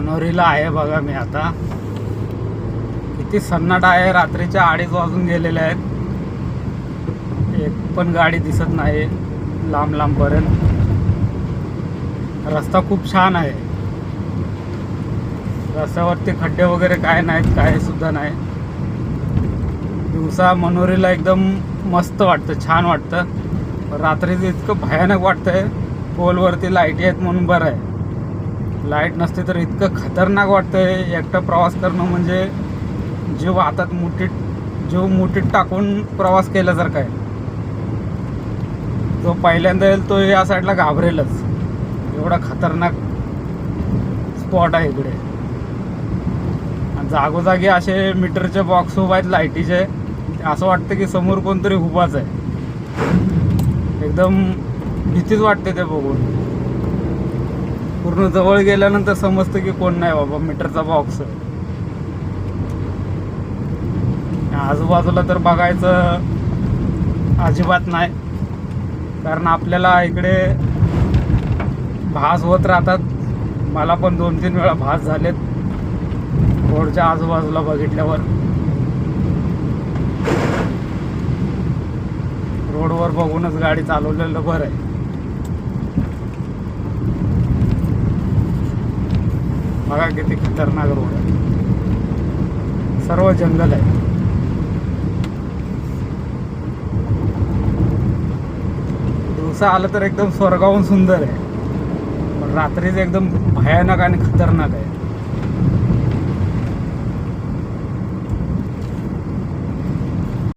मनोरीला आहे बघा मी आता. किती सन्नाटा आहे. रात्रीच्या 2:30 वाजून गेलेले आहेत. एक पण गाडी दिसत नाही लांब लांबपर्यंत. रस्ता खूप छान आहे. रस्त्यावरती खड्डे वगैरे काय नाहीत, काय सुद्धा नाही. दिवसा मनोरीला एकदम मस्त वाटतं, छान वाटतं. रात्रीचं इतकं भयानक वाटतंय. पोलवरती लाईटी आहेत म्हणून बरं आहे. लाईट नसते तर इतकं खतरनाक वाटतंय. एकटं प्रवास करणं म्हणजे जीव हातात मुठीत टाकून प्रवास केल्यासारखं आहे. जो पहिल्यांदा येईल तो या साईडला घाबरेलच. एवढा खतरनाक स्पॉट आहे इकडे. जागोजागी असे मीटरचे बॉक्स उभा आहेत लाईटीचे. असं वाटतं की समोर कोणतरी उभाच आहे. एकदम भीतीच वाटते ते बघून. पूर्ण जवळ गेल्यानंतर समजतं की कोण नाही बाबा, मीटरचा बॉक्स. आजूबाजूला तर बघायचं अजिबात नाही, कारण आपल्याला इकडे भास होत राहतात. मला पण 2-3 वेळा भास झालेत रोडच्या आजूबाजूला बघितल्यावर. रोडवर बघूनच गाडी चालवलेलं बरं आहे. बघा किती खतरनाक रोड आहे. सर्व जंगल आहे. दिवसा आलं तर एकदम स्वर्गाहून सुंदर आहे, पण रात्रीच एकदम भयानक आणि खतरनाक आहे.